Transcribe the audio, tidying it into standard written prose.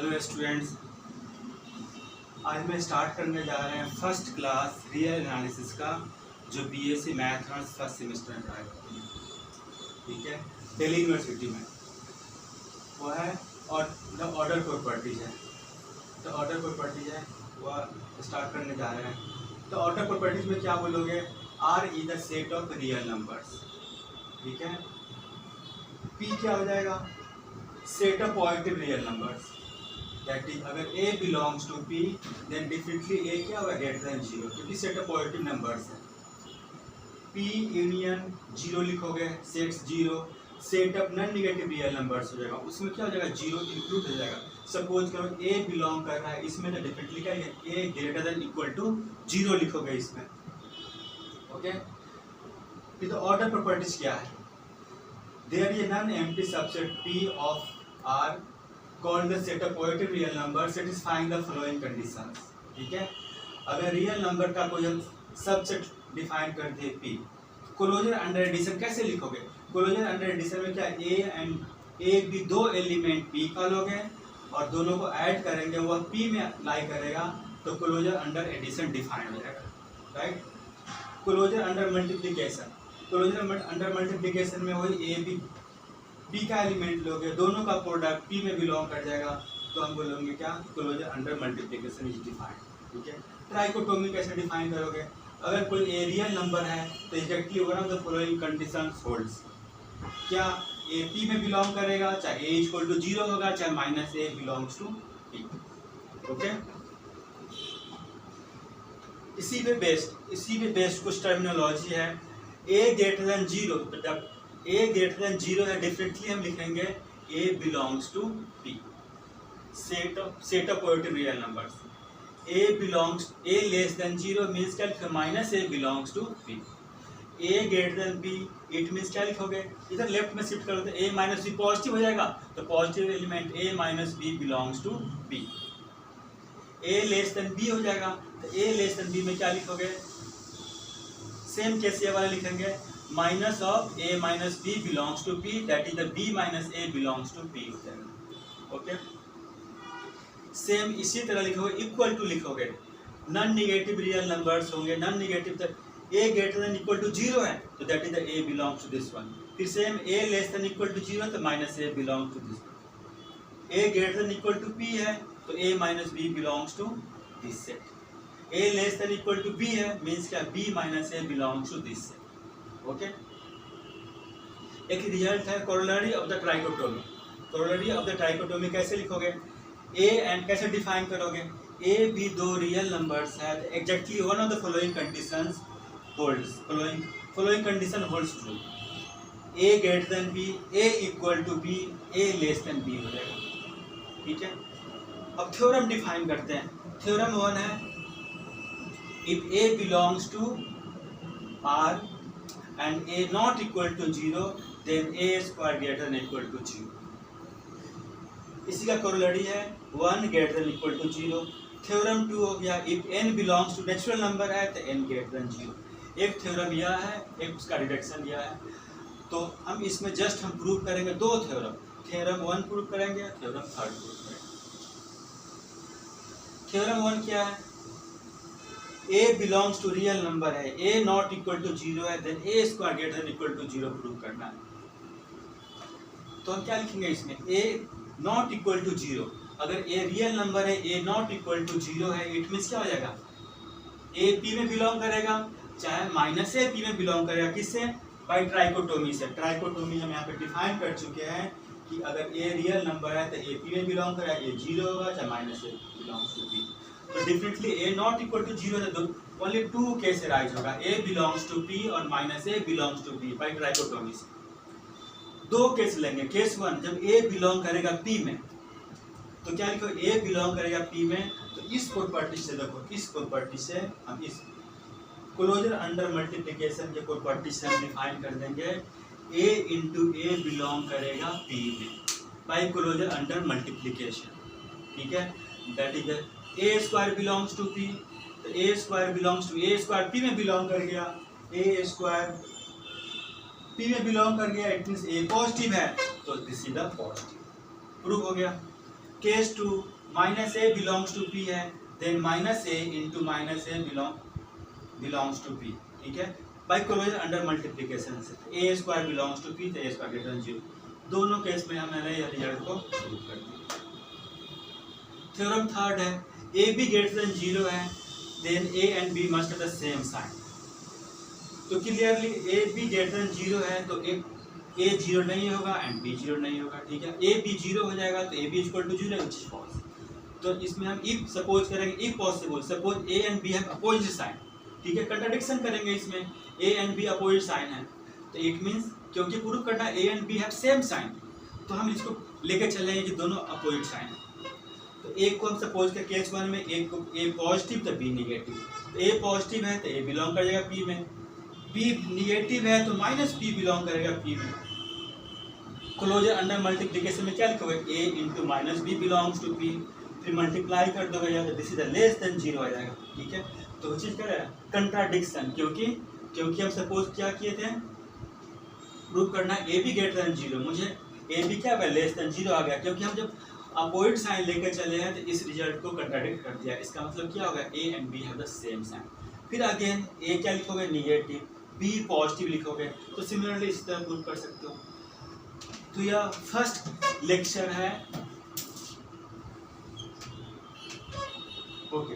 Hello students, आज मैं start करने जा रहे हैं फर्स्ट क्लास रियल एनालिसिस का जो बीएससी मैथ फर्स्ट सेमेस्टर में पढ़ाई जाती है। ठीक है, दिल्ली यूनिवर्सिटी में वो है और द ऑर्डर प्रॉपर्टीज है। द ऑर्डर प्रॉपर्टीज है वो स्टार्ट करने जा रहे हैं। तो ऑर्डर प्रॉपर्टीज में क्या बोलोगे? R is the set of real numbers. ठीक है, पी क्या हो जाएगा? Set of positive real numbers. That is अगर A belongs to P then definitely A क्या होगा? ग्रेटर देन 0, क्योंकि सेट ऑफ पॉजिटिव नंबर्स है। P यूनियन 0 लिखोगे, sets 0, set of non negative real numbers हो जाएगा। उसमें क्या हो जाएगा? 0 इंक्लूड हो जाएगा। सपोज करो A बिलोंग कर रहा है, इसमें तो डिफिनेटली क्या है? A greater than equal to 0 लिखोगे इसमें। ओके, फिर तो ऑर्डर प्रॉपर्टीज क्या है? There is non empty subset P of R called the set of positive real number satisfying the following conditions। ठीक है, अगर रियल नंबर का कोई हम सबसेट डिफाइन कर दे P, क्लोजर अंडर एडिशन कैसे लिखोगे? क्लोजर अंडर एडिशन में क्या A एंड A भी दो एलिमेंट P का लोगे और दोनों को ऐड करेंगे, वह P में लाई करेगा, तो क्लोजर अंडर एडिशन डिफाइन हो जाएगा। Right, closure under multiplication, closure under multiplication में वही A भी P का एलिमेंट लोगे, दोनों का प्रोडक्ट P में बिलोंग कर जाएगा, तो हम बोलेंगे क्या? Closure under multiplication is defined. ठीक है, ट्राइकोटोमी कैसे डिफाइन करोगे? अगर कोई ए रियल नंबर है तो exactly one of the following conditions holds. क्या A P में बिलोंग करेगा, चाहे A इक्वल टू 0 होगा, चाहे minus A belongs to P। Okay, इसी पे बेस्ड कुछ टर्मिनोलॉजी है। A ग्रेटर देन 0, जब A ग्रेटर देन 0 है, डिफरेंटली हम लिखेंगे A belongs to P। Set of positive real numbers. A less than 0 means क्या लिखोगे? Minus A belongs to P। A greater than B it means क्या लिखोगे? इधर left में शिफ्ट करो तो A माइनस B पॉजिटिव हो जाएगा, तो positive element A minus B belongs to B। A less than B हो जाएगा, तो A लेस देन B में क्या लिखोगे? सेम केस ये वाला लिखेंगे, minus of A minus B belongs to P, that is the B minus A belongs to P हो जाएगा। ओके, सेम इसी तरह लिखोगे, इक्वल टू लिखोगे, नॉन नेगेटिव रियल नंबर्स होंगे, नॉन नेगेटिव तो A greater than equal to 0 है, तो that is the A belongs to this one. फिर same A less than equal to 0, तो minus A belongs to this one. A greater than equal to P है, तो A minus B belongs to this set. A less than equal to B है, means क्या? B minus A belongs to this set. Okay, एक result है corollary of the trichotomy. Corollary of the trichotomy कैसे लिखोगे? A and कैसे define करोगे? A भी दो रियल नंबर्स है, exactly one of the following conditions holds. Following condition holds true. A greater than B, A equal to B, A less than B हो जाएगा। ठीक है, अब थ्योरम डिफाइन करते हैं। थ्योरम 1 है, if A belongs to R and A not equal to 0 then A square greater than equal to 0। इसी का कोरोलरी है 1 greater than equal to 0। Theorem 2 हो गया, if n belongs to natural number है तो n greater than 0। एक theorem यह है, एक उसका डिडक्शन यह है। तो हम इसमें जस्ट हम प्रूव करेंगे दो थ्योरम, थ्योरम 1 प्रूव करेंगे, थ्योरम 3 प्रूव करेंगे। थ्योरम 1 क्या है? A belongs to real number है, A नॉट इक्वल टू 0 है, then A square greater than equal to 0 prove करना है। तो हम क्या लिखेंगे इसमें? A not equal to 0। अगर A रियल नंबर है, A नॉट इक्वल टू 0 है, इट मीन्स क्या हो जाएगा? A P में बिलोंग करेगा, चाहे माइनस A P में बिलोंग करेगा। किससे? बाई ट्राइकोटोमी से। ट्राइकोटोमी हम यहाँ पे डिफाइन कर चुके हैं कि अगर A रियल नंबर है तो A P में बिलोंग करेगा, A 0 होगा, चाहे minus A belongs to P। तो definitely A not equal to 0 है, ओनली 2 केस राइज होगा, A बिलोंग्स टू P और minus A belongs to P by trichotomy से। दो केस लेंगे। केस 1, जब A बिलोंग करेगा P में, तो क्या लिखो? A बिलोंग करेगा P में, तो इस प्रॉपर्टी से देखो, इस प्रॉपर्टी से हम इस क्लोजर अंडर मल्टीप्लिकेशन के प्रॉपर्टी से हम डिफाइन कर देंगे A इंटू A बिलोंग करेगा P में बाई क्लोजर अंडर मल्टीप्लिकेशन। ठीक है, that is A square belongs to P, तो A square belongs to A square P में बिलोंग कर गया, A स्क्वायर P में बिलोंग कर गया, इट मींस A पॉजिटिव है, तो this is the positive. Prove हो गया। Case 2, minus A belongs to P है, then minus A into minus A belongs to P, ठीक है, बाई क्लोजर अंडर मल्टीप्लीकेशन से A square belongs to P तो A square greater than 0, दोनों case में हमने यह रिजल्ट को प्रूव कर दिया। थ्योरम थर्ड है ए बी ग्रेटर देन 0 है, then A and B must have the same sign. तो clearly A B greater than 0 है तो ए 0 नहीं होगा एंड बी 0 नहीं होगा, ठीक है, ए बी 0 हो जाएगा तो A B equal to 0 which is false. तो इसमें हम इफ सपोज करेंगे, if possible suppose A and B have opposite sign, ठीक है, कंट्राडिक्शन करेंगे इसमें, A and B opposite sign है तो इट मींस क्योंकि प्रूव करना A and B have same sign तो हम इसको लेके चलेंगे कि दोनों अपोजिट साइन है। तो ए को हम सपोज कर केस 1 में ए को ए पॉजिटिव तो बी निगेटिव, तो ए पॉजिटिव है तो ए बिलोंग कर जाएगा पी में, पी निगेटिव है तो माइनस पी बिलोंग करेगा पी में। क्लोजर अंडर मल्टीप्लिकेशन में क्या लिखोगे, A into minus B belongs to P, फिर मल्टीप्लाई कर दोगे या तो दिस इज लेस देन 0 आ जाएगा, ठीक है। तो चीज क्या है कंट्राडिक्शन, क्योंकि हम सपोज क्या किए थे, प्रूव करना ए बी ग्रेटर देन 0, मुझे ए बी क्या लेस देन 0 आ गया क्योंकि हम जब अपोजिट साइन लेकर चले हैं तो इस रिजल्ट को कंट्राडिक्ट कर दिया। इसका मतलब क्या होगा, A and B have the same sign. फिर अगेन ए क्या लिखोगे निगेटिव, बी पॉजिटिव लिखोगे, तो सिमिलरली इस तरह प्रूव कर सकते हो। तो यह फर्स्ट लेक्चर है, ओके।